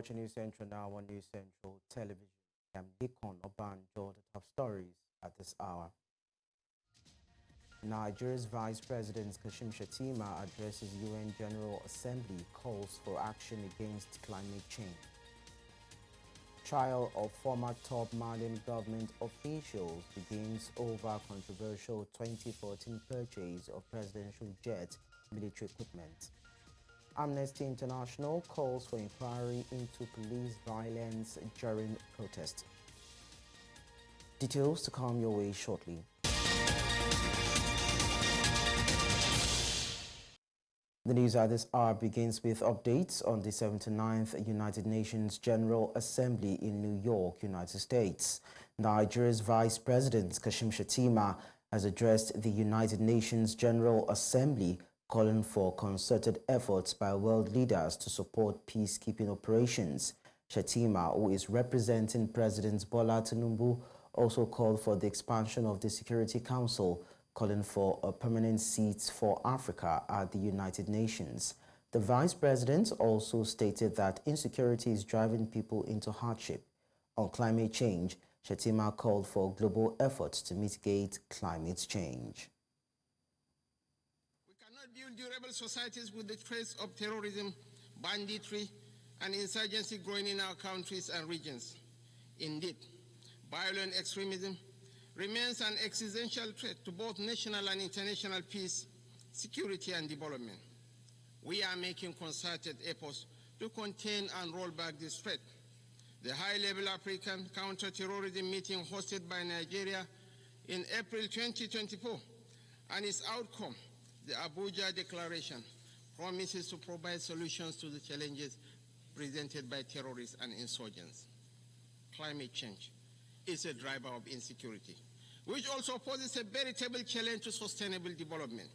watching News Central now on News Central Television. I'm Lekan, Onabanjo, the top stories at this hour. Nigeria's Vice President Kashim Shettima addresses UN General Assembly, calls for action against climate change. Trial of former top Malian government officials begins over controversial 2014 purchase of presidential jet military equipment. Amnesty International calls for inquiry into police violence during protest. Details to come your way shortly. The news at this hour begins with updates on the 79th United Nations General Assembly in New York, United States. Nigeria's Vice President Kashim Shettima has addressed the United Nations General Assembly, calling for concerted efforts by world leaders to support peacekeeping operations. Shettima, who is representing President Bola Tinubu, also called for the expansion of the Security Council, calling for a permanent seat for Africa at the United Nations. The Vice President also stated that insecurity is driving people into hardship. On climate change, Shettima called for global efforts to mitigate climate change. We cannot build durable societies with the threats of terrorism, banditry, and insurgency growing in our countries and regions. Indeed, violent extremism remains an existential threat to both national and international peace, security, and development. We are making concerted efforts to contain and roll back this threat. The high-level African counter-terrorism meeting hosted by Nigeria in April 2024 and its outcome, the Abuja Declaration, promises to provide solutions to the challenges presented by terrorists and insurgents. Climate change is a driver of insecurity, which also poses a veritable challenge to sustainable development.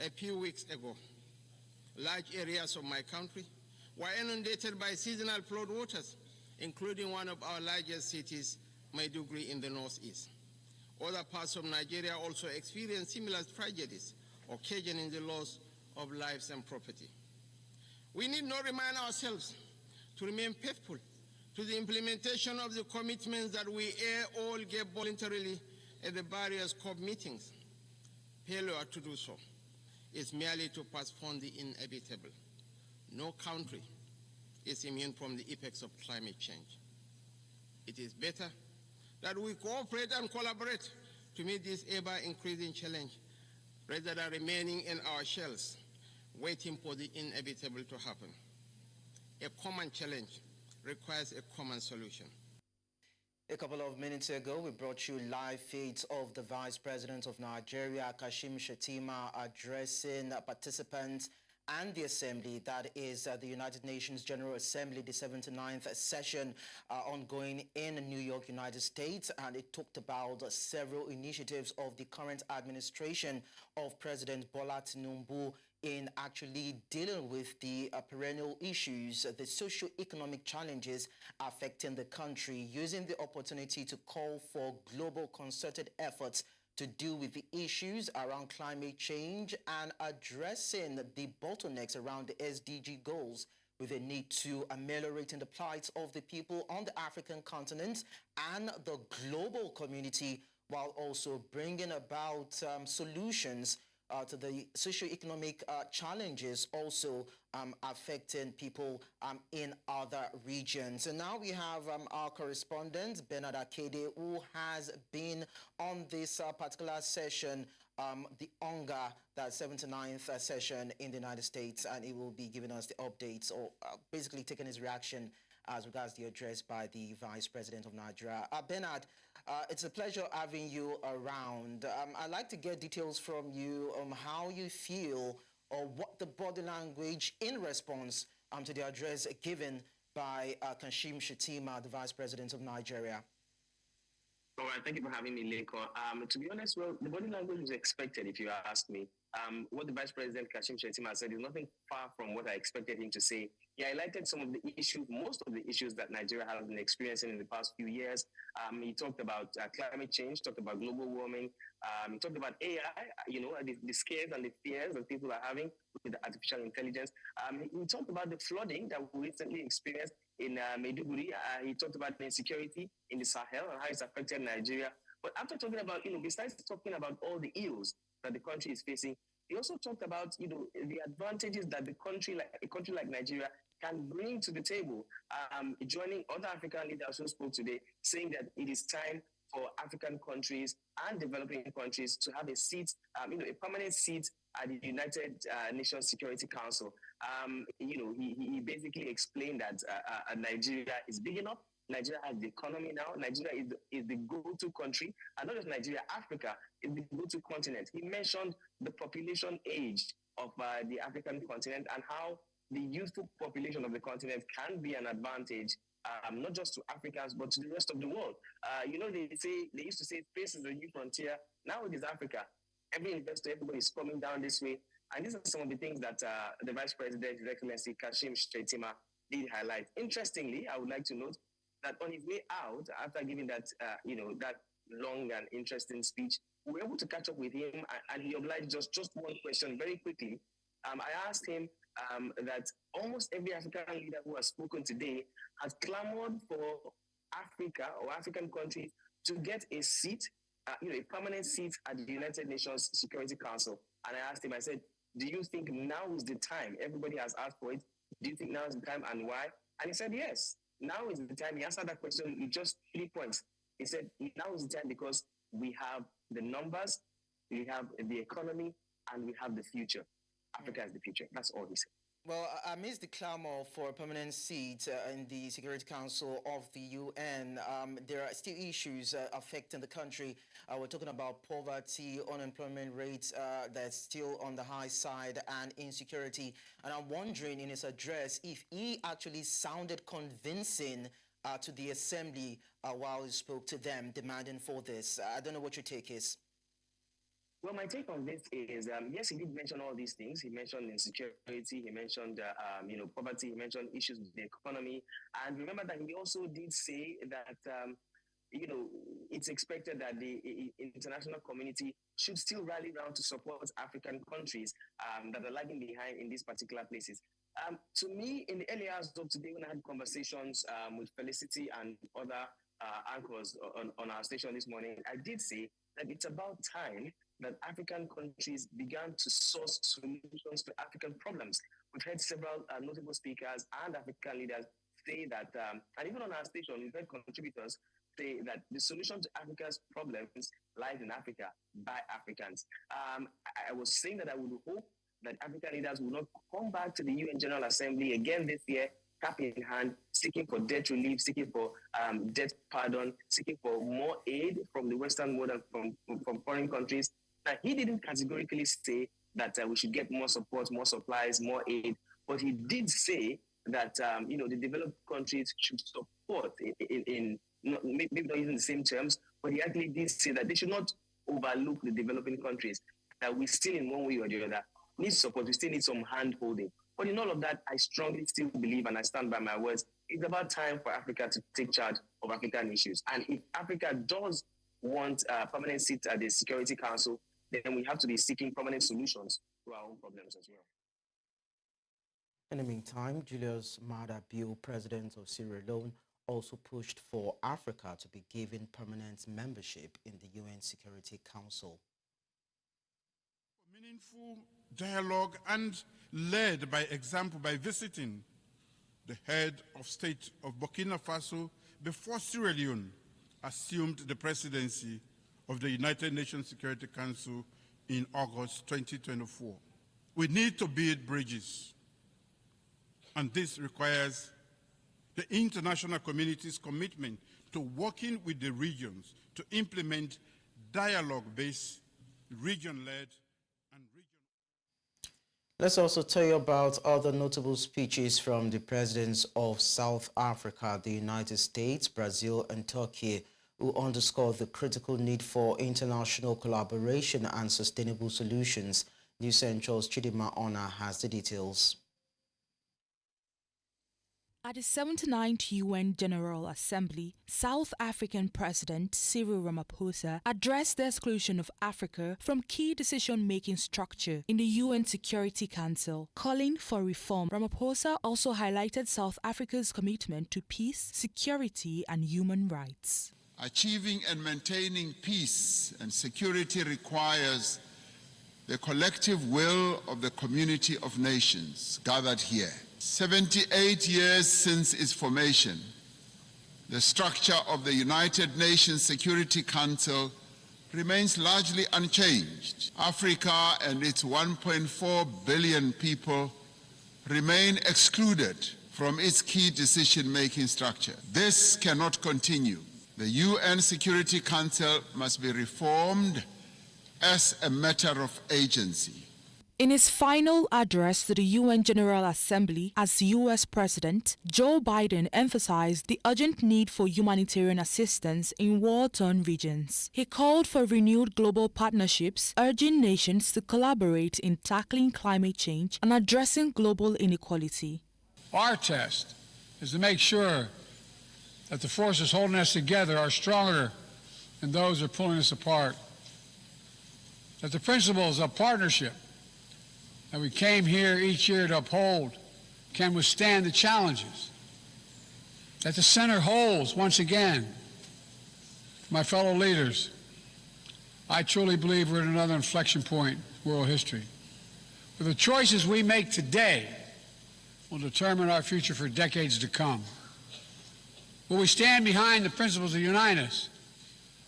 A few weeks ago, large areas of my country were inundated by seasonal flood waters, including one of our largest cities, Maiduguri, in the northeast. Other parts of Nigeria also experienced similar tragedies, occasioning the loss of lives and property. We need not remind ourselves to remain faithful to the implementation of the commitments that we all gave voluntarily at the various COP meetings. Failure to do so is merely to postpone the inevitable. No country is immune from the effects of climate change. It is better that we cooperate and collaborate to meet this ever-increasing challenge rather than remaining in our shells, waiting for the inevitable to happen. A common challenge requires a common solution. A couple of minutes ago, we brought you live feeds of the Vice President of Nigeria, Kashim Shettima, addressing participants and the Assembly, that is the United Nations General Assembly, the 79th session ongoing in New York, United States. And it talked about several initiatives of the current administration of President Bola Tinubu in actually dealing with the perennial issues, the socio-economic challenges affecting the country, using the opportunity to call for global concerted efforts to deal with the issues around climate change and addressing the bottlenecks around the SDG goals, with a need to ameliorating the plight of the people on the African continent and the global community, while also bringing about solutions to the socio-economic challenges also affecting people in other regions. And now we have our correspondent, Bernard Akede, who has been on this particular session, the UNGA, that 79th session in the United States, and he will be giving us the updates, or basically taking his reaction as regards the address by the Vice President of Nigeria. Bernard, it's a pleasure having you around. I'd like to get details from you on how you feel or what the body language in response to the address given by Kashim Shettima, the Vice President of Nigeria. All right, thank you for having me, Lekan. To be honest, well, the body language is expected, if you ask me. What the Vice President Kashim Shettima said is nothing far from what I expected him to say. He highlighted some of the issues, most of the issues that Nigeria has been experiencing in the past few years. He talked about climate change, talked about global warming. He talked about AI, the scares and the fears that people are having with the artificial intelligence. He talked about the flooding that we recently experienced. in Maiduguri. He talked about the insecurity in the Sahel and how it's affected Nigeria. But after talking about, besides talking about all the ills that the country is facing, he also talked about, the advantages that a country like Nigeria can bring to the table, joining other African leaders who spoke today, saying that it is time for African countries and developing countries to have a seat, a permanent seat at the United Nations Security Council. He basically explained that Nigeria is big enough. Nigeria has the economy now. Nigeria is the go-to country, and not just Nigeria, Africa is the go-to continent. He mentioned the population age of the African continent and how the youthful population of the continent can be an advantage, not just to Africans, but to the rest of the world. They used to say space is the new frontier. Now it is Africa. Every investor, everybody is coming down this way. And these are some of the things that the Vice President, His Excellency Kashim Shettima, did highlight. Interestingly, I would like to note that on his way out, after giving that, that long and interesting speech, we were able to catch up with him, and he obliged just one question very quickly. I asked him that almost every African leader who has spoken today has clamored for Africa or African countries to get a seat, a permanent seat at the United Nations Security Council. And I asked him, I said, do you think now is the time? Everybody has asked for it. Do you think now is the time, and why? And he said, yes, now is the time. He answered that question with just 3 points. He said, now is the time because we have the numbers, we have the economy, and we have the future. Africa is the future. That's all he said. Well, amidst the clamor for a permanent seat in the Security Council of the UN, there are still issues affecting the country. We're talking about poverty, unemployment rates that's still on the high side, and insecurity. And I'm wondering in his address if he actually sounded convincing to the assembly while he spoke to them demanding for this. I don't know what your take is. Well, my take on this is, yes, he did mention all these things. He mentioned insecurity, he mentioned, poverty, he mentioned issues with the economy. And remember that he also did say that, it's expected that the international community should still rally around to support African countries that are lagging behind in these particular places. To me, in the early hours of today, when I had conversations with Felicity and other anchors on our station this morning, I did say that it's about time that African countries began to source solutions to African problems. We've heard several notable speakers and African leaders say that, and even on our station, we've heard contributors say that the solution to Africa's problems lies in Africa by Africans. I was saying that I would hope that African leaders will not come back to the UN General Assembly again this year, cap in hand, seeking for debt relief, seeking for debt pardon, seeking for more aid from the Western world and from foreign countries. Now, he didn't categorically say that we should get more support, more supplies, more aid, but he did say that the developed countries should support maybe not using the same terms, but he actually did say that they should not overlook the developing countries, that we still in one way or the other need support, we still need some hand holding. But in all of that, I strongly still believe, and I stand by my words, it's about time for Africa to take charge of African issues. And if Africa does want a permanent seat at the Security Council, then we have to be seeking permanent solutions to our own problems as well. In the meantime, Julius Maada Bio, president of Sierra Leone, also pushed for Africa to be given permanent membership in the UN Security Council. Meaningful dialogue and led by example by visiting the head of state of Burkina Faso before Sierra Leone assumed the presidency of the United Nations Security Council in August 2024. We need to build bridges, and this requires the international community's commitment to working with the regions to implement dialogue-based, region-led, and Let's also tell you about other notable speeches from the presidents of South Africa, the United States, Brazil, and Turkey, who underscored the critical need for international collaboration and sustainable solutions. News Central's Chidima Ona has the details. At the 79th UN General Assembly, South African President Cyril Ramaphosa addressed the exclusion of Africa from key decision-making structure in the UN Security Council, calling for reform. Ramaphosa also highlighted South Africa's commitment to peace, security, and human rights. Achieving and maintaining peace and security requires the collective will of the community of nations gathered here. 78 years since its formation, the structure of the United Nations Security Council remains largely unchanged. Africa and its 1.4 billion people remain excluded from its key decision-making structure. This cannot continue. The UN Security Council must be reformed as a matter of agency. In his final address to the UN General Assembly as U.S. President, Joe Biden emphasized the urgent need for humanitarian assistance in war-torn regions. He called for renewed global partnerships, urging nations to collaborate in tackling climate change and addressing global inequality. Our test is to make sure that the forces holding us together are stronger than those that are pulling us apart. That the principles of partnership that we came here each year to uphold can withstand the challenges. That the center holds once again. My fellow leaders, I truly believe we're at another inflection point in world history. But the choices we make today will determine our future for decades to come. Will we stand behind the principles that unite us?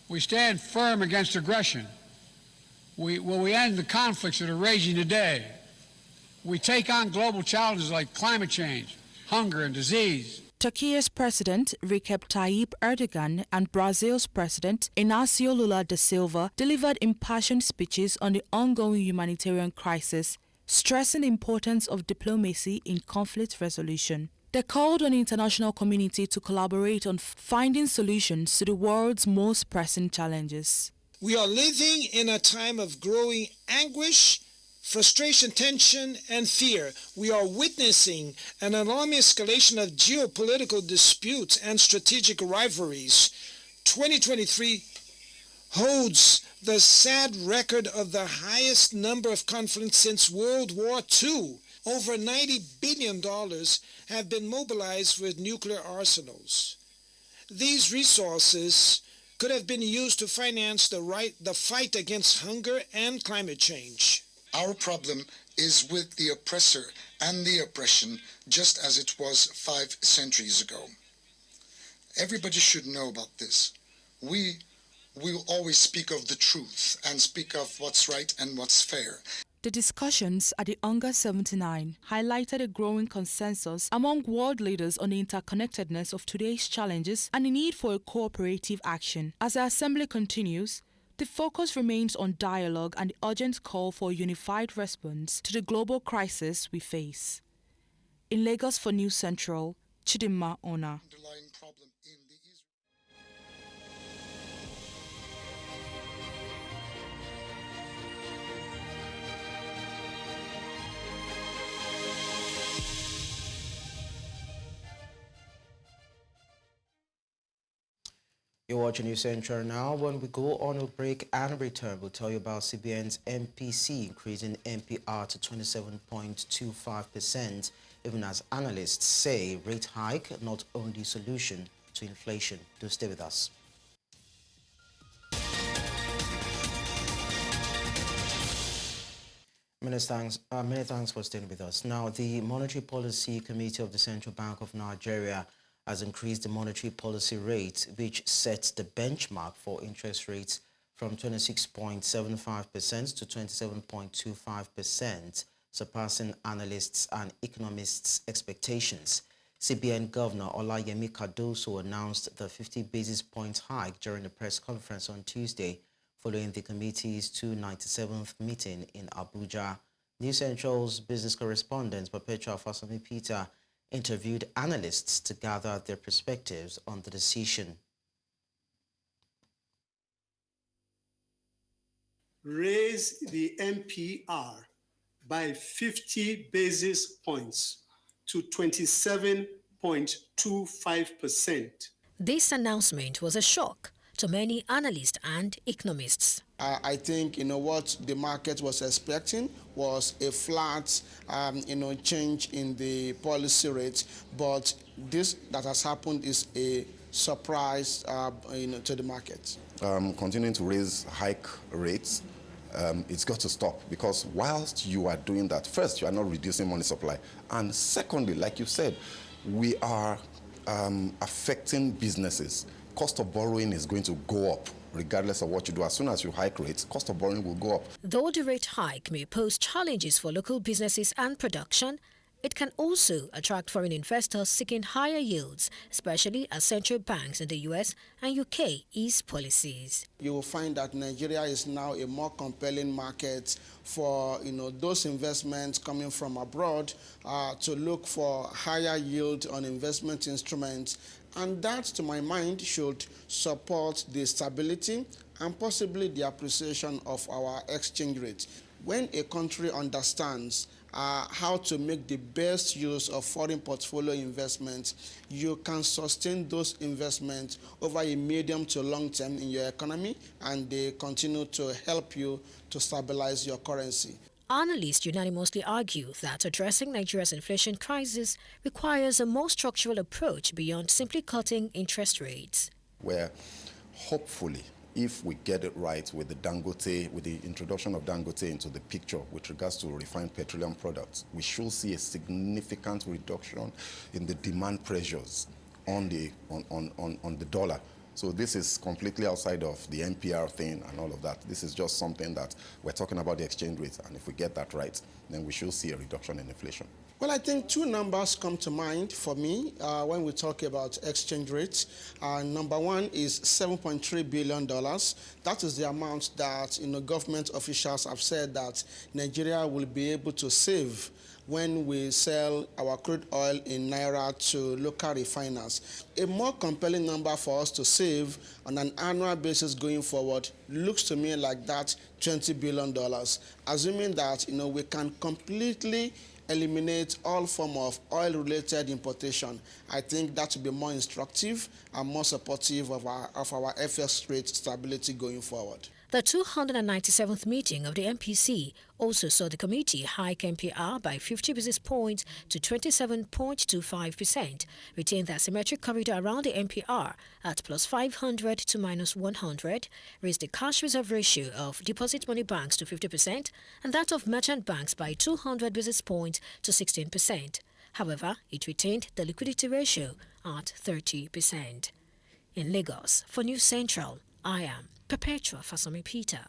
Will we stand firm against aggression? Will we end the conflicts that are raging today? Will we take on global challenges like climate change, hunger, and disease? Turkey's President Recep Tayyip Erdogan and Brazil's President Inácio Lula da Silva delivered impassioned speeches on the ongoing humanitarian crisis, stressing the importance of diplomacy in conflict resolution. They called on the international community to collaborate on finding solutions to the world's most pressing challenges. We are living in a time of growing anguish, frustration, tension, and fear. We are witnessing an alarming escalation of geopolitical disputes and strategic rivalries. 2023 holds the sad record of the highest number of conflicts since World War II. Over $90 billion have been mobilized with nuclear arsenals. These resources could have been used to finance the fight against hunger and climate change. Our problem is with the oppressor and the oppression, just as it was 5 centuries ago. Everybody should know about this. We will always speak of the truth and speak of what's right and what's fair. The discussions at the UNGA 79 highlighted a growing consensus among world leaders on the interconnectedness of today's challenges and the need for a cooperative action. As the Assembly continues, the focus remains on dialogue and the urgent call for a unified response to the global crisis we face. In Lagos for News Central, Chidinma Ona. You're watching News Central now. When we go on a break and return, we'll tell you about CBN's MPC increasing MPR to 27.25%, even as analysts say rate hike not only solution to inflation. Do stay with us. Many thanks for staying with us. Now, the Monetary Policy Committee of the Central Bank of Nigeria has increased the monetary policy rate, which sets the benchmark for interest rates from 26.75% to 27.25%, surpassing analysts' and economists' expectations. CBN Governor Olayemi Cardoso announced the 50 basis point hike during the press conference on Tuesday, following the committee's 297th meeting in Abuja. News Central's business correspondent Perpetua Fasami Peter interviewed analysts to gather their perspectives on the decision. Raise the MPR by 50 basis points to 27.25%. 2.25%. This announcement was a shock to many analysts and economists. I think, what the market was expecting was a flat, change in the policy rate. But this that has happened is a surprise, to the market. Continuing to raise hike rates, it's got to stop, because whilst you are doing that, first, you are not reducing money supply. And secondly, like you said, we are affecting businesses. Cost of borrowing is going to go up regardless of what you do. As soon as you hike rates, cost of borrowing will go up. Though the rate hike may pose challenges for local businesses and production, it can also attract foreign investors seeking higher yields, especially as central banks in the US and UK ease policies. You will find that Nigeria is now a more compelling market for those investments coming from abroad to look for higher yield on investment instruments. And that, to my mind, should support the stability and possibly the appreciation of our exchange rate. When a country understands how to make the best use of foreign portfolio investments, you can sustain those investments over a medium to long term in your economy, and they continue to help you to stabilize your currency. Analysts unanimously argue that addressing Nigeria's inflation crisis requires a more structural approach beyond simply cutting interest rates. Where hopefully, if we get it right with the Dangote, with the introduction of Dangote into the picture with regards to refined petroleum products, we should see a significant reduction in the demand pressures on the dollar. So this is completely outside of the NPR thing and all of that. This is just something that we're talking about, the exchange rate, and if we get that right, then we should see a reduction in inflation. Well, I think two numbers come to mind for me when we talk about exchange rates. Number one is $7.3 billion. That is the amount that government officials have said that Nigeria will be able to save when we sell our crude oil in Naira to local refiners. A more compelling number for us to save on an annual basis going forward looks to me like that $20 billion, assuming that we can completely eliminate all form of oil-related importation. I think that will be more instructive and more supportive of our FX rate stability going forward. The 297th meeting of the MPC also saw the committee hike MPR by 50 basis points to 27.25%, retain the asymmetric corridor around the MPR at plus 500 to minus 100, raise the cash reserve ratio of deposit money banks to 50% and that of merchant banks by 200 basis points to 16%. However, it retained the liquidity ratio at 30%. In Lagos, for News Central, I am Perpetua Fasami Peter.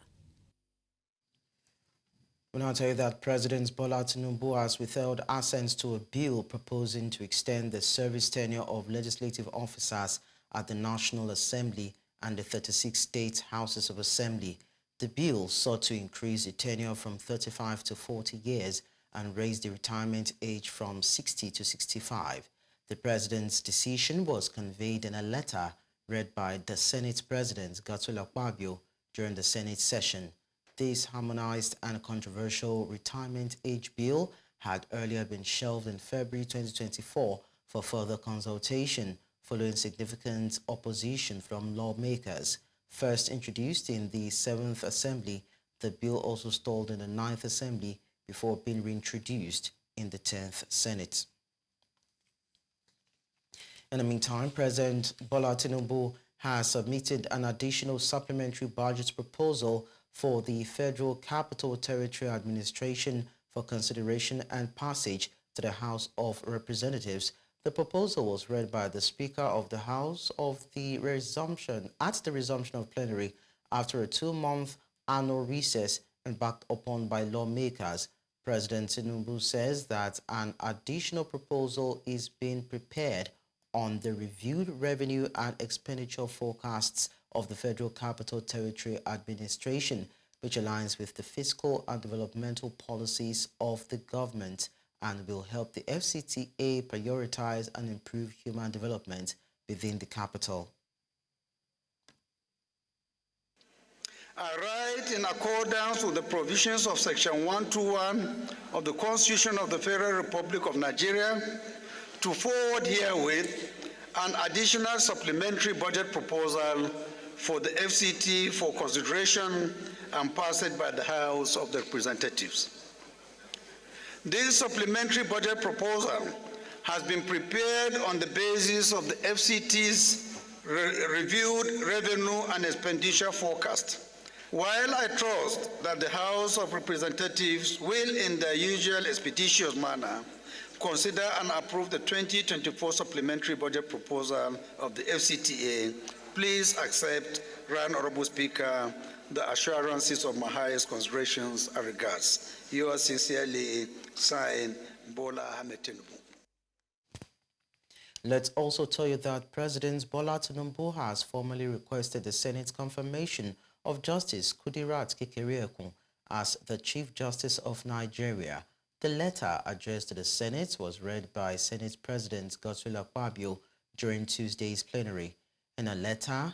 We'll now tell you that President Bola Tinubu has withheld assent to a bill proposing to extend the service tenure of legislative officers at the National Assembly and the 36 state houses of assembly. The bill sought to increase the tenure from 35 to 40 years and raise the retirement age from 60 to 65. The president's decision was conveyed in a letter read by the Senate President Godswill Akpabio during the Senate session. This harmonized and controversial retirement age bill had earlier been shelved in February 2024 for further consultation, following significant opposition from lawmakers. First introduced in the 7th Assembly, the bill also stalled in the 9th Assembly before being reintroduced in the 10th Senate. In the meantime, President Bola Tinubu has submitted an additional supplementary budget proposal for the Federal Capital Territory Administration for consideration and passage to the House of Representatives. The proposal was read by the Speaker of the House at the resumption of plenary after a 2-month annual recess and backed upon by lawmakers. President Tinubu says that an additional proposal is being prepared on the reviewed revenue and expenditure forecasts of the Federal Capital Territory Administration, which aligns with the fiscal and developmental policies of the government and will help the FCTA prioritize and improve human development within the capital. I write in accordance with the provisions of Section 121 of the Constitution of the Federal Republic of Nigeria to forward herewith an additional supplementary budget proposal for the FCT for consideration and passage by the House of the Representatives. This supplementary budget proposal has been prepared on the basis of the FCT's reviewed revenue and expenditure forecast. While I trust that the House of Representatives will, in their usual expeditious manner, consider and approve the 2024 supplementary budget proposal of the FCTA, please accept, Right Honorable Speaker, the assurances of my highest considerations and regards. Yours sincerely, signed, Bola Tinubu. Let's also tell you that President Bola Tinubu has formally requested the Senate's confirmation of Justice Kudirat Kekereekun as the Chief Justice of Nigeria. The letter addressed to the Senate was read by Senate President Godswill Akpabio during Tuesday's plenary. In a letter,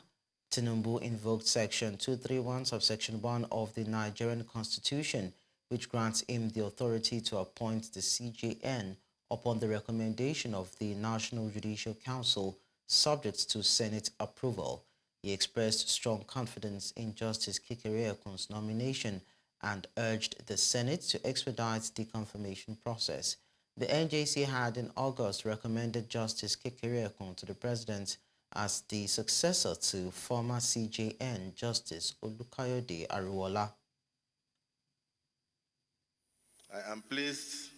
Tinubu invoked Section 231, subsection 1 of the Nigerian Constitution, which grants him the authority to appoint the CJN upon the recommendation of the National Judicial Council, subject to Senate approval. He expressed strong confidence in Justice Kekereekun's nomination and urged the Senate to expedite the confirmation process. The NJC had in August recommended Justice Kekereekun to the President as the successor to former CJN Justice Olukayode Ariwola. I am pleased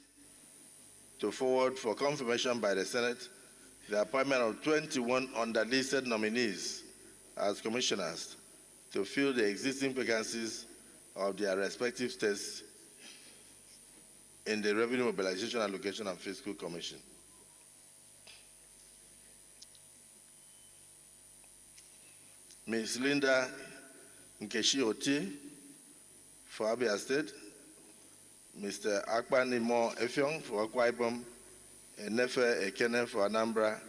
to forward for confirmation by the Senate the appointment of 21 underlisted nominees as commissioners to fill the existing vacancies of their respective states in the Revenue Mobilization, Allocation and Fiscal Commission. Ms. Linda Nkechi for Abia State, Mr. Akpanimo Effiong for Akwa Ibom, Enefe Ekene for Anambra,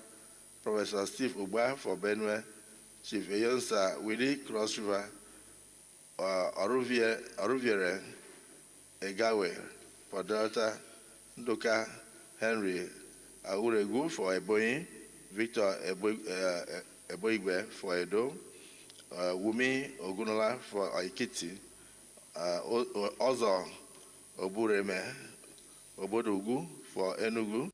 Professor Steve Uba for Benue, Chief Eyonsa Willie Cross River, Oruviere Egawe for Delta, Ndoka Henry Auregu for Ebonyi, Victor Eboigwe for Edo, Wumi Ogunola for Aikiti, Ozo Obureme Obodogu for Enugu.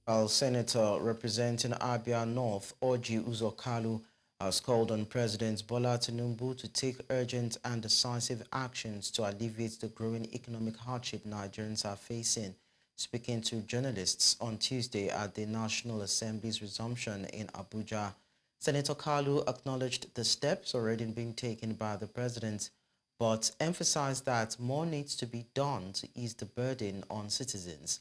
While Senator representing Abia North, Orji Uzokalu, has called on President Bola Tinubu to take urgent and decisive actions to alleviate the growing economic hardship Nigerians are facing. Speaking to journalists on Tuesday at the National Assembly's resumption in Abuja, Senator Kalu acknowledged the steps already being taken by the president, but emphasized that more needs to be done to ease the burden on citizens.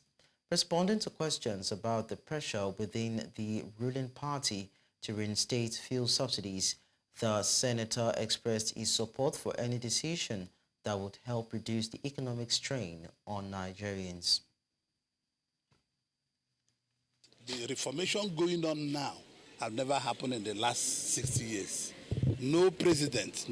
Responding to questions about the pressure within the ruling party to reinstate fuel subsidies, the senator expressed his support for any decision that would help reduce the economic strain on Nigerians. The reformation going on now have never happened in the last 60 years. No president,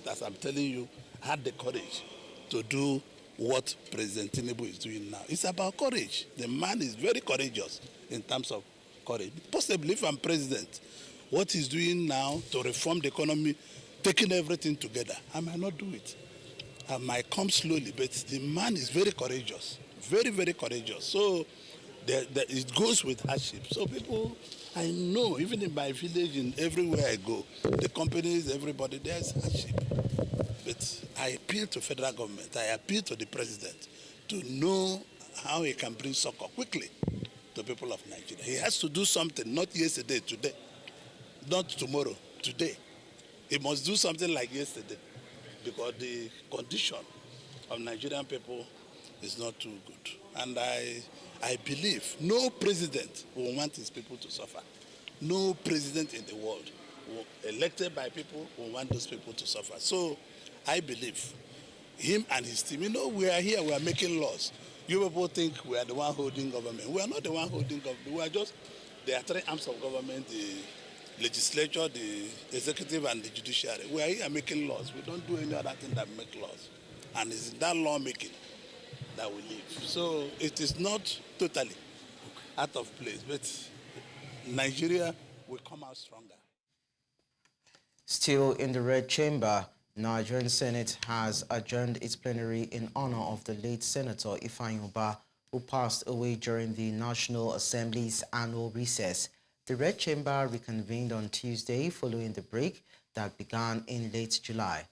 as I'm telling you, had the courage to do what President Tinubu is doing now. It's about courage. The man is very courageous in terms of courage. Possibly if I'm president, what he's doing now to reform the economy, taking everything together, I might not do it. I might come slowly, but the man is very courageous, very, very courageous. So it goes with hardship. So people, I know, even in my village and everywhere I go, the companies, everybody, there's hardship. But I appeal to federal government, I appeal to the president to know how he can bring succor quickly to people of Nigeria. He has to do something, not yesterday, today, not tomorrow, today. He must do something like yesterday, because the condition of Nigerian people is not too good. And I believe no president will want his people to suffer. No president in the world elected by people will want those people to suffer. So I believe him and his team, we are here, we are making laws. You people think we are the one holding government. We are not the one holding government. We are just, there are three arms of government, the legislature, the executive, and the judiciary. We are here making laws. We don't do any other thing than make laws. And it's in that lawmaking that we live. So it is not totally out of place, but Nigeria will come out stronger. Still in the Red Chamber, Nigerian Senate has adjourned its plenary in honor of the late Senator Ifeanyi Ubah, who passed away during the National Assembly's annual recess. The Red Chamber reconvened on Tuesday following the break that began in late July.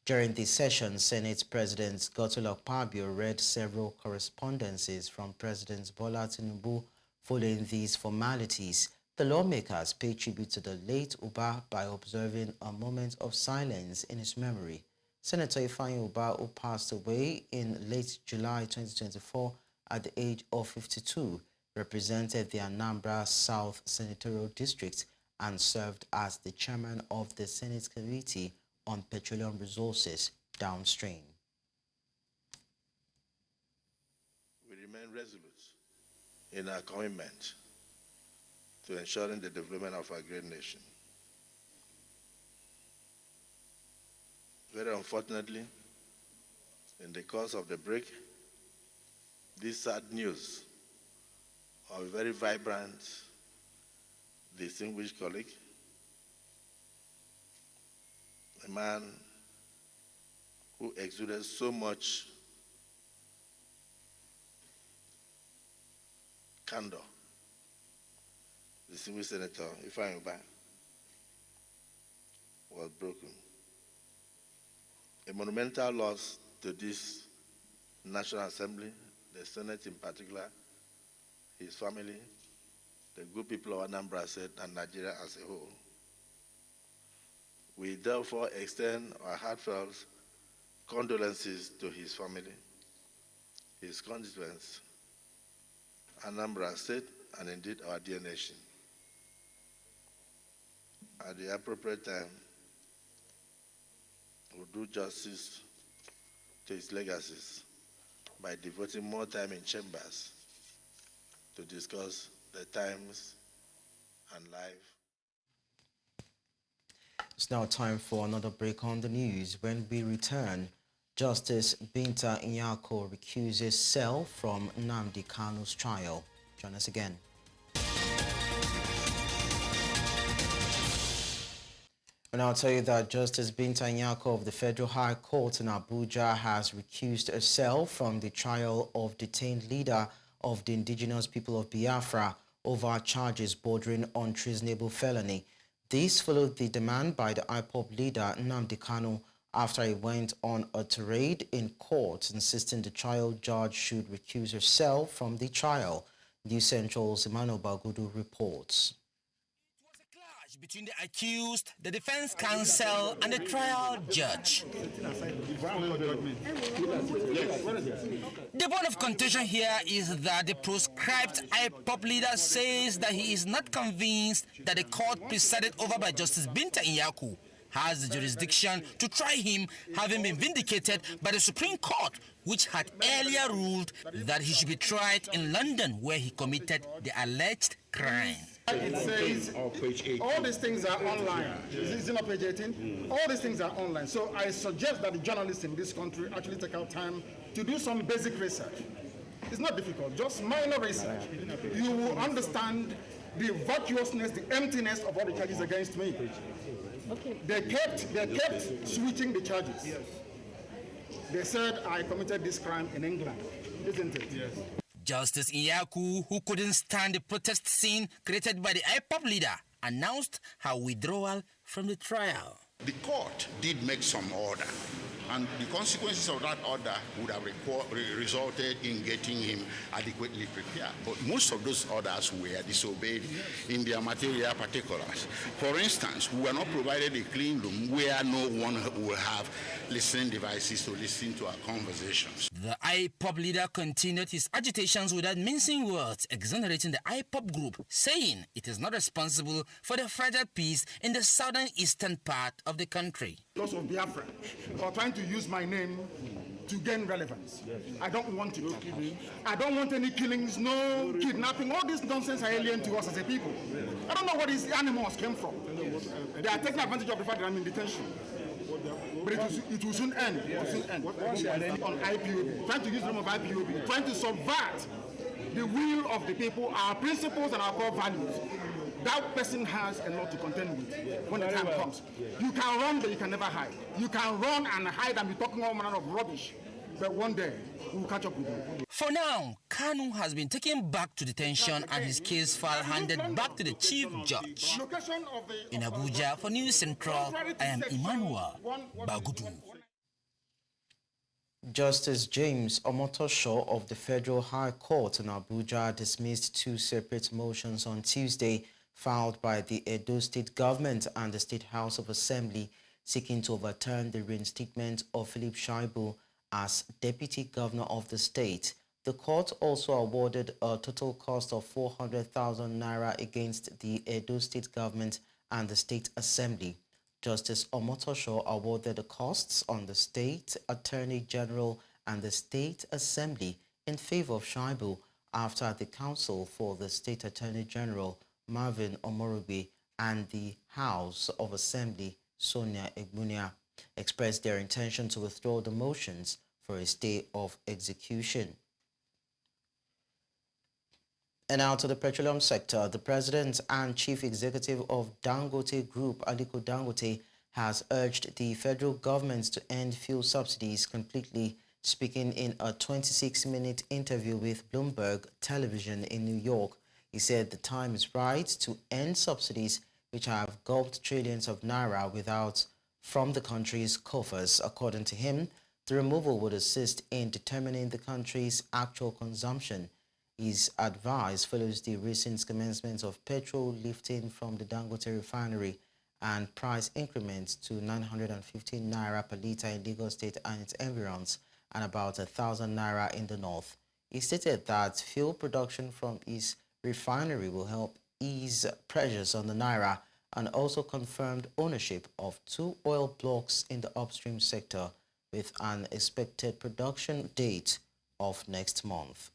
During the session, Senate President Godswill Akpabio read several correspondences from President Bola Tinubu. Following these formalities, the lawmakers paid tribute to the late Ubah by observing a moment of silence in his memory. Senator Ifeanyi Ubah, who passed away in late July 2024 at the age of 52, represented the Anambra South Senatorial District and served as the chairman of the Senate Committee on Petroleum Resources downstream. We remain resolute in our commitment to ensuring the development of our great nation. Very unfortunately, in the course of the break, this sad news of a very vibrant, distinguished colleague, a man who exuded so much candor, distinguished Senator Ifeanyi Ubah, was broken. A monumental loss to this National Assembly, the Senate in particular, his family, the good people of Anambra State, and Nigeria as a whole. We therefore extend our heartfelt condolences to his family, his constituents, Anambra State, and indeed our dear nation. At the appropriate time, we'll do justice to his legacies by devoting more time in chambers to discuss the times and life. It's now time for another break on the news. When we return, Justice Binta Nyako recuses Sel from Nnamdi Kanu's trial. Join us again. And I'll tell you that Justice Binta Nyako of the Federal High Court in Abuja has recused herself from the trial of detained leader of the indigenous people of Biafra over charges bordering on treasonable felony. This followed the demand by the IPOB leader Nnamdi Kanu after he went on a tirade in court insisting the trial judge should recuse herself from the trial. News Central's Emmanuel Bagudu reports. Between the accused, the defense counsel, and the trial judge. The point of contention here is that the proscribed IPOB leader says that he is not convinced that the court presided over by Justice Binta Nyako has the jurisdiction to try him, having been vindicated by the Supreme Court, which had earlier ruled that he should be tried in London, where he committed the alleged crime. It says all these things are online. Is it not page 18? All these things are online. So I suggest that the journalists in this country actually take out time to do some basic research. It's not difficult, just minor research. You will understand the virtuousness, the emptiness of all the charges against me. They kept switching the charges. They said I committed this crime in England, isn't it? Yes. Justice Nyako, who couldn't stand the protest scene created by the IPOB leader, announced her withdrawal from the trial. The court did make some order, and the consequences of that order would have resulted in getting him adequately prepared. But most of those orders were disobeyed in their material particulars. For instance, we were not provided a clean room where no one will have listening devices to listen to our conversations. The IPOB leader continued his agitations without mincing words, exonerating the IPOB group, saying it is not responsible for the fragile peace in the southern eastern part of the country. Those of Biafra are trying to use my name to gain relevance. I don't want it. I don't want any killings, no kidnapping. All this nonsense are alien to us as a people. I don't know where these animals came from. They are taking advantage of the fact that I'm in detention. But it will soon end. It will soon end. On IPOB, trying to use the name of IPOB, trying to subvert the will of the people, our principles and our core values. That person has a lot to contend with when the time comes. You can run, but you can never hide. You can run and hide and be talking all manner of rubbish, but one day we will catch up with you. For now, Kanu has been taken back to detention and his case file handed back to the chief judge. In Abuja, for News Central, I am Emmanuel Bagudu. Justice James Omotosho of the Federal High Court in Abuja dismissed two separate motions on Tuesday filed by the Edo State Government and the State House of Assembly seeking to overturn the reinstatement of Philip Shaibu as Deputy Governor of the state. The court also awarded a total cost of 400,000 naira against the Edo State Government and the State Assembly. Justice Omotosho awarded the costs on the State Attorney General and the State Assembly in favor of Shaibu after the counsel for the State Attorney General, Marvin Omorogbe, and the House of Assembly, Sonia Egbunia, expressed their intention to withdraw the motions for a stay of execution. And now to the petroleum sector. The President and Chief Executive of Dangote Group, Aliko Dangote, has urged the federal government to end fuel subsidies completely, speaking in a 26-minute interview with Bloomberg Television in New York. He said the time is right to end subsidies which have gulped trillions of naira from the country's coffers. According to him, the removal would assist in determining the country's actual consumption. His advice follows the recent commencement of petrol lifting from the Dangote refinery and price increments to 915 naira per litre in Lagos State and its environs and about 1,000 naira in the north. He stated that fuel production from his refinery will help ease pressures on the naira and also confirmed ownership of 2 oil blocks in the upstream sector with an expected production date of next month.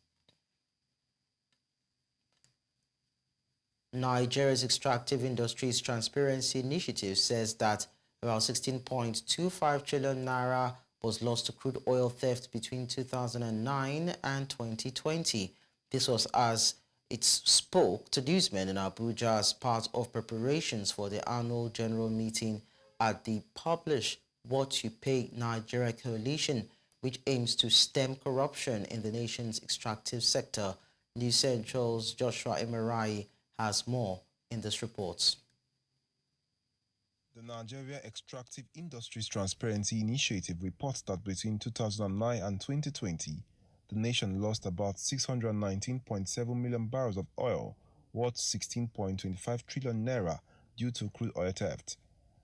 Nigeria's Extractive Industries Transparency Initiative says that around 16.25 trillion naira was lost to crude oil theft between 2009 and 2020. This was as it spoke to newsmen in Abuja as part of preparations for the annual general meeting at the Publish What You Pay Nigeria Coalition, which aims to stem corruption in the nation's extractive sector. News Central's Joshua Emerai has more in this report. The Nigeria Extractive Industries Transparency Initiative reports that between 2009 and 2020, the nation lost about 619.7 million barrels of oil, worth 16.25 trillion naira, due to crude oil theft.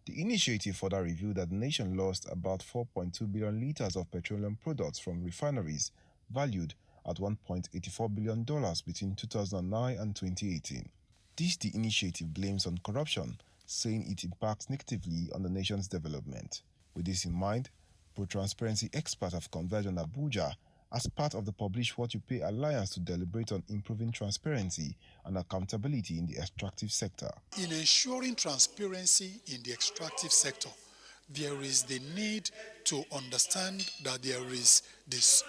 The initiative further revealed that the nation lost about 4.2 billion liters of petroleum products from refineries, valued at $1.84 billion between 2009 and 2018. This the initiative blames on corruption, saying it impacts negatively on the nation's development. With this in mind, pro-transparency experts have converged on Abuja as part of the Publish What You Pay Alliance to deliberate on improving transparency and accountability in the extractive sector. In ensuring transparency in the extractive sector, there is the need to understand that there is this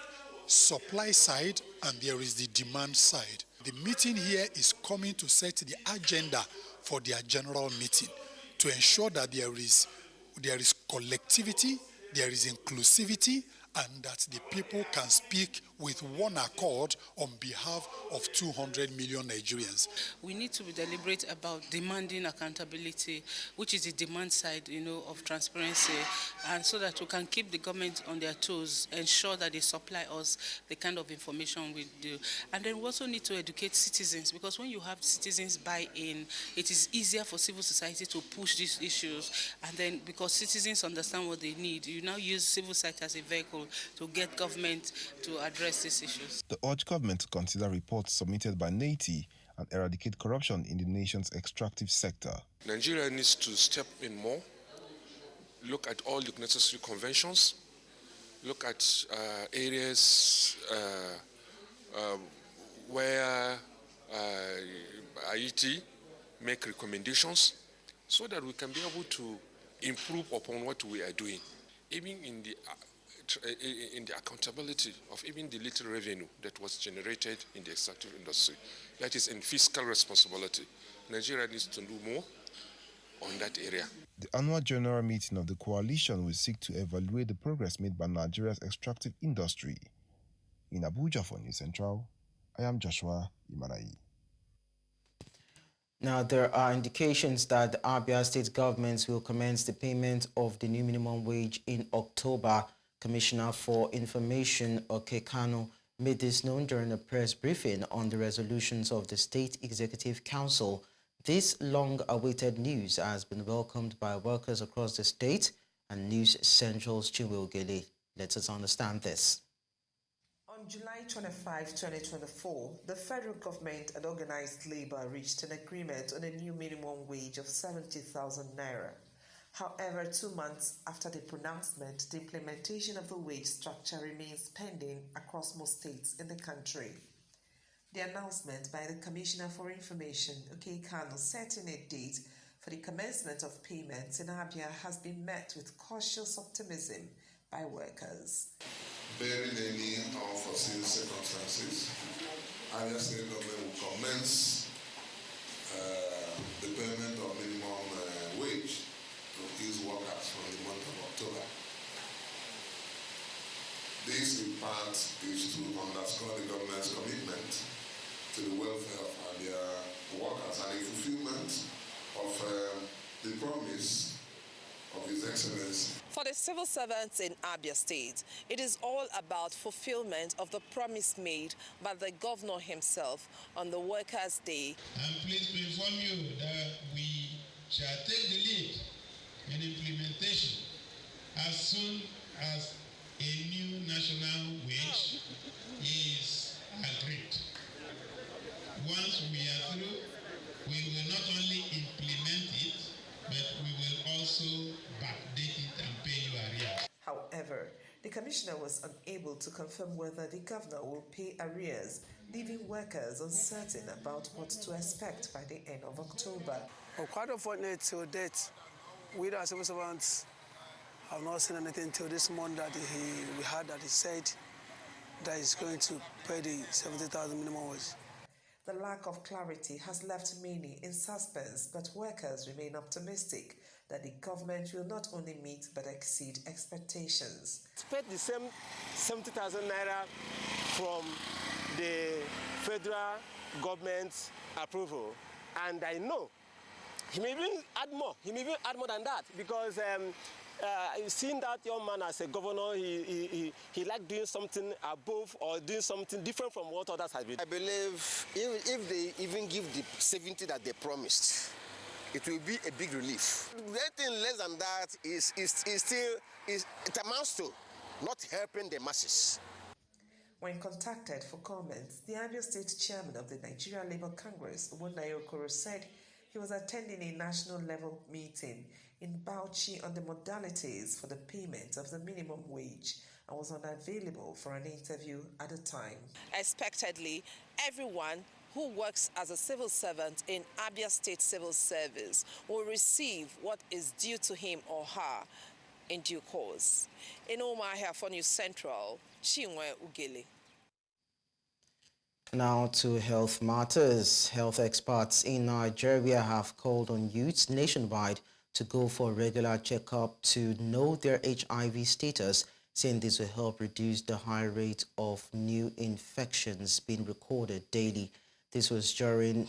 supply side and there is the demand side. The meeting here is coming to set the agenda for their general meeting to ensure that there is collectivity, there is inclusivity, and that the people can speak with one accord on behalf of 200 million Nigerians. We need to be deliberate about demanding accountability, which is the demand side, of transparency, and so that we can keep the government on their toes, ensure that they supply us the kind of information we do. And then we also need to educate citizens, because when you have citizens buy in, it is easier for civil society to push these issues. And then because citizens understand what they need, you now use civil society as a vehicle to get government to address these issues. They urge government to consider reports submitted by NATI and eradicate corruption in the nation's extractive sector. Nigeria needs to step in more, look at all the necessary conventions, look at areas where IET make recommendations so that we can be able to improve upon what we are doing. even in the accountability of even the little revenue that was generated in the extractive industry. That is in fiscal responsibility. Nigeria needs to do more on that area. The annual general meeting of the coalition will seek to evaluate the progress made by Nigeria's extractive industry. In Abuja for News Central, I am Joshua Imarai. Now, there are indications that the Abia State government will commence the payment of the new minimum wage in October. Commissioner for Information, Lekan, made this known during a press briefing on the resolutions of the State Executive Council. This long-awaited news has been welcomed by workers across the state, and News Central's Chinwe. Let us understand this. On July 25, 2024, the federal government and organized labor reached an agreement on a new minimum wage of 70,000 naira. However, 2 months after the pronouncement, the implementation of the wage structure remains pending across most states in the country. The announcement by the Commissioner for Information, Lekan, setting a date for the commencement of payments in Abia has been met with cautious optimism by workers. Bearing any unforeseen circumstances, Abia State government will commence the payment of minimum wage to its workers from the month of October. This, in part, is to underscore the government's commitment to the welfare of Abia workers and the fulfillment of the promise of His Excellency. For the civil servants in Abia State, it is all about fulfillment of the promise made by the governor himself on the Workers' Day. I'm pleased to inform you that we shall take the lead in implementation as soon as a new national wage is agreed. Once we are through, we will not only implement it, but we will also backdate it and pay you arrears. However, the commissioner was unable to confirm whether the governor will pay arrears, leaving workers uncertain about what to expect by the end of October. Well, quite unfortunate till date, we as civil servants have not seen anything till this month that we heard that he said that he's going to pay the 70,000 minimum wage. The lack of clarity has left many in suspense, but workers remain optimistic that the government will not only meet but exceed expectations. Expect the same 70,000 naira from the federal government's approval, and I know he may even add more. He may even add more than that because seeing that young man as a governor, he liked doing something above or doing something different from what others have been. I believe if they even give the 70 that they promised, it will be a big relief. Anything less than that is still it amounts to not helping the masses. When contacted for comments, the Abia State chairman of the Nigeria Labour Congress, Okoro, said he was attending a national level meeting in Bauchi on the modalities for the payment of the minimum wage and was unavailable for an interview at the time. Expectedly, everyone who works as a civil servant in Abia State Civil Service will receive what is due to him or her in due course. In Omahia for News Central, Chinwe Ugele. Now to health matters. Health experts in Nigeria have called on youths nationwide to go for a regular checkup to know their HIV status, saying this will help reduce the high rate of new infections being recorded daily. This was during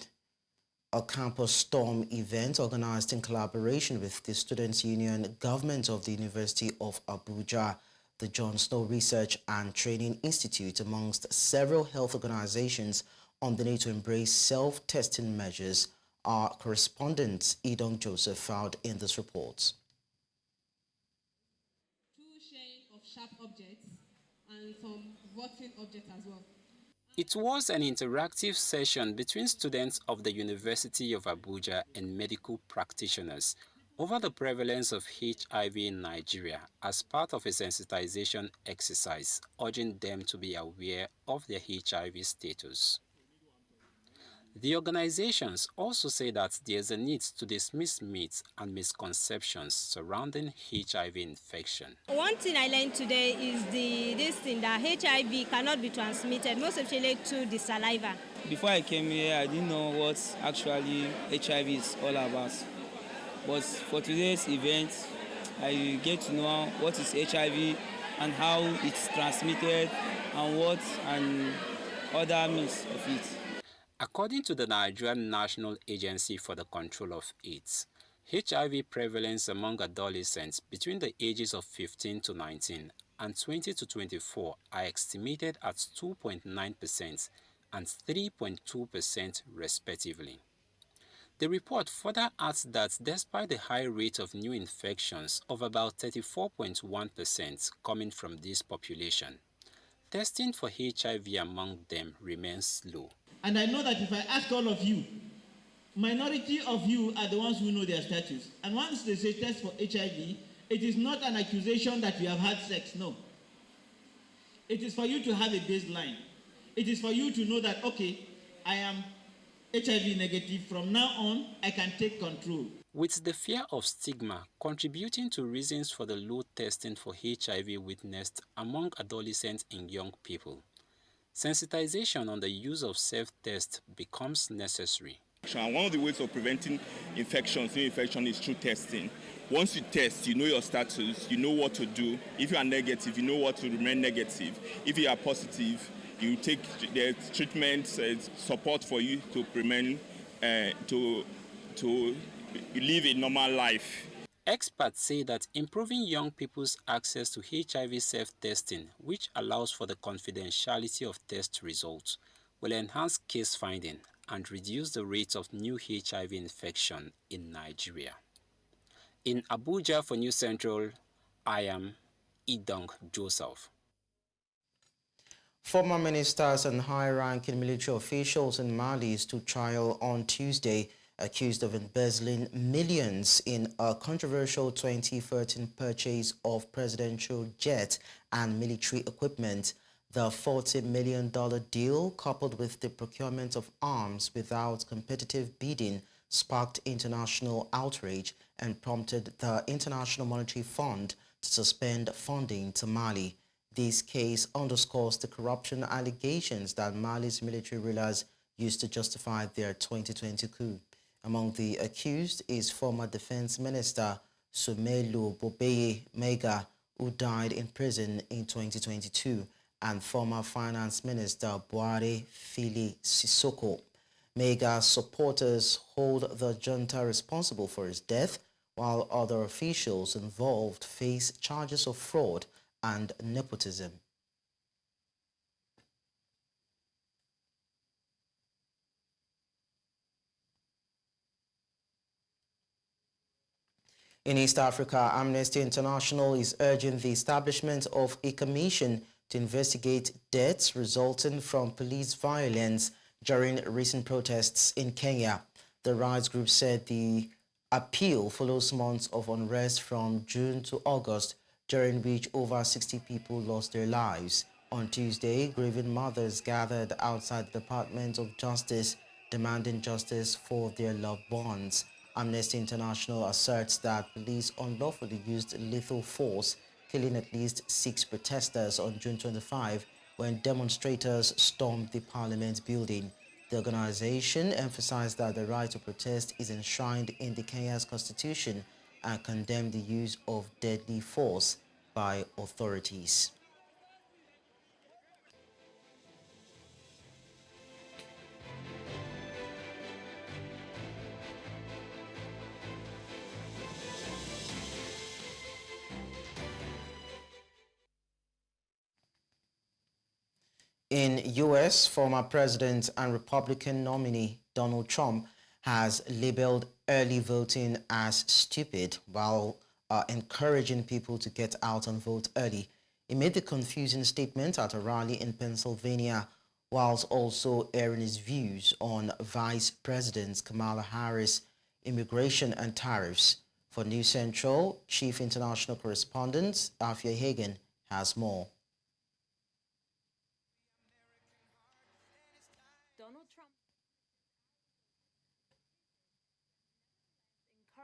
a campus storm event organized in collaboration with the Students' Union, government of the University of Abuja, the John Snow Research and Training Institute, amongst several health organizations, on the need to embrace self-testing measures. Our correspondent, Edong Joseph, found in this report. Sharing of sharp objects and some rotten objects as well. It was an interactive session between students of the University of Abuja and medical practitioners over the prevalence of HIV in Nigeria as part of a sensitization exercise, urging them to be aware of their HIV status. The organizations also say that there is a need to dismiss myths and misconceptions surrounding HIV infection. One thing I learned today is this thing that HIV cannot be transmitted, most especially through the saliva. Before I came here, I didn't know what actually HIV is all about. But for today's event, I get to know what is HIV and how it's transmitted and what and other means of it. According to the Nigerian National Agency for the Control of AIDS, HIV prevalence among adolescents between the ages of 15 to 19 and 20 to 24 are estimated at 2.9% and 3.2% respectively. The report further adds that despite the high rate of new infections of about 34.1% coming from this population, testing for HIV among them remains low. And I know that if I ask all of you, minority of you are the ones who know their status. And once they say test for HIV, it is not an accusation that you have had sex, no. It is for you to have a baseline. It is for you to know that, okay, I am HIV negative. From now on, I can take control. With the fear of stigma contributing to reasons for the low testing for HIV witnessed among adolescents and young people, sensitization on the use of self-test becomes necessary. One of the ways of preventing infections, new infection, is through testing. Once you test, you know your status, you know what to do. If you are negative, you know what to remain negative. If you are positive, you take the treatment support for you to remain, to live a normal life. Experts say that improving young people's access to HIV self-testing, which allows for the confidentiality of test results, will enhance case finding and reduce the rate of new HIV infection in Nigeria. In Abuja for News Central, I am Idong Joseph. Former ministers and high-ranking military officials in Mali stood trial on Tuesday, accused of embezzling millions in a controversial 2013 purchase of presidential jet and military equipment. The $40 million deal, coupled with the procurement of arms without competitive bidding, sparked international outrage and prompted the International Monetary Fund to suspend funding to Mali. This case underscores the corruption allegations that Mali's military rulers used to justify their 2020 coup. Among the accused is former Defense Minister Sumelu Bobeye Mega, who died in prison in 2022, and former Finance Minister Buhari Fili Sissoko. Mega's supporters hold the junta responsible for his death, while other officials involved face charges of fraud and nepotism. In East Africa, Amnesty International is urging the establishment of a commission to investigate deaths resulting from police violence during recent protests in Kenya. The rights group said the appeal follows months of unrest from June to August, during which over 60 people lost their lives. On Tuesday, grieving mothers gathered outside the Department of Justice, demanding justice for their loved ones. Amnesty International asserts that police unlawfully used lethal force, killing at least 6 protesters on June 25 when demonstrators stormed the parliament building. The organization emphasized that the right to protest is enshrined in the Kenya's constitution and condemned the use of deadly force by authorities. In U.S., former President and Republican nominee Donald Trump has labeled early voting as stupid while encouraging people to get out and vote early. He made the confusing statement at a rally in Pennsylvania, whilst also airing his views on Vice President Kamala Harris, immigration and tariffs. For News Central, Chief International Correspondent Afia Hagen has more.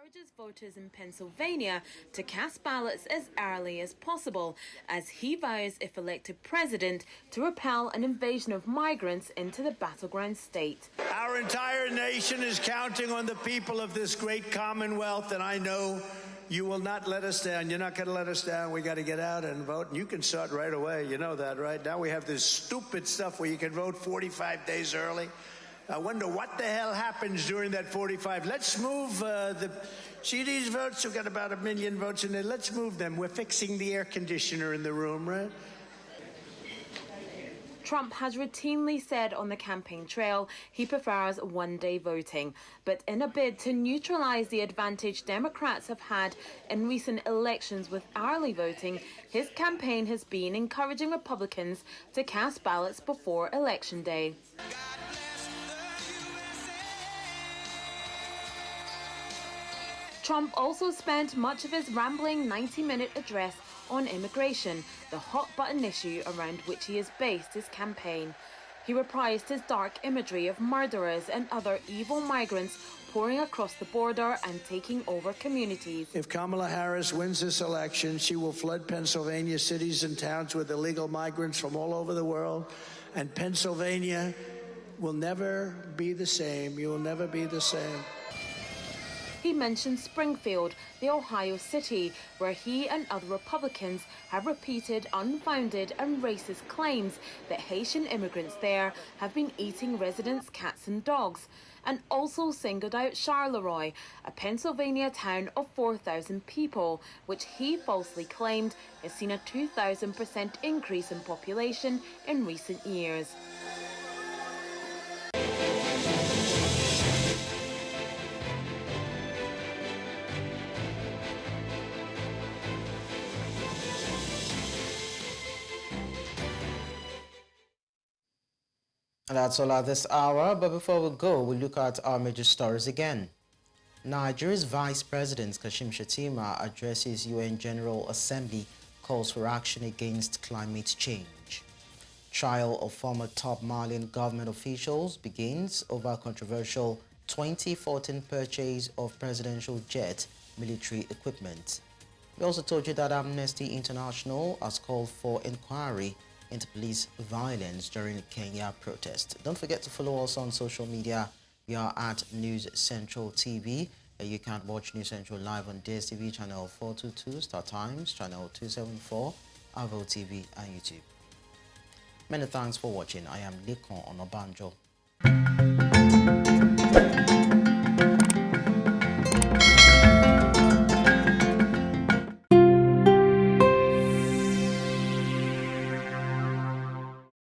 urges voters in Pennsylvania to cast ballots as early as possible, as he vows, if elected president, to repel an invasion of migrants into the battleground state. Our entire nation is counting on the people of this great Commonwealth, and I know you will not let us down. You're not going to let us down. We got to get out and vote. And you can start right away. You know that, right? Now we have this stupid stuff where you can vote 45 days early. I wonder what the hell happens during that 45. Let's move see these votes? We've got about 1 million votes in there. Let's move them. We're fixing the air conditioner in the room, right? Trump has routinely said on the campaign trail he prefers one-day voting. But in a bid to neutralize the advantage Democrats have had in recent elections with early voting, his campaign has been encouraging Republicans to cast ballots before Election Day. Trump also spent much of his rambling 90-minute address on immigration, the hot-button issue around which he has based his campaign. He reprised his dark imagery of murderers and other evil migrants pouring across the border and taking over communities. If Kamala Harris wins this election, she will flood Pennsylvania cities and towns with illegal migrants from all over the world, and Pennsylvania will never be the same. You will never be the same. He mentioned Springfield, the Ohio city, where he and other Republicans have repeated unfounded and racist claims that Haitian immigrants there have been eating residents' cats and dogs, and also singled out Charleroi, a Pennsylvania town of 4,000 people, which he falsely claimed has seen a 2,000% increase in population in recent years. And that's all at this hour, but before we go, we'll look at our major stories again. Nigeria's Vice President Kashim Shettima addresses UN General Assembly, calls for action against climate change. Trial of former top Malian government officials begins over controversial 2014 purchase of presidential jet military equipment. We also told you that Amnesty International has called for inquiry into police violence during the Kenya protest. Don't forget to follow us on social media. We are at News Central TV. You can watch News Central live on DSTV channel 422, Star Times channel 274, Avo TV and YouTube. Many thanks for watching. I am Lekan Onabanjo.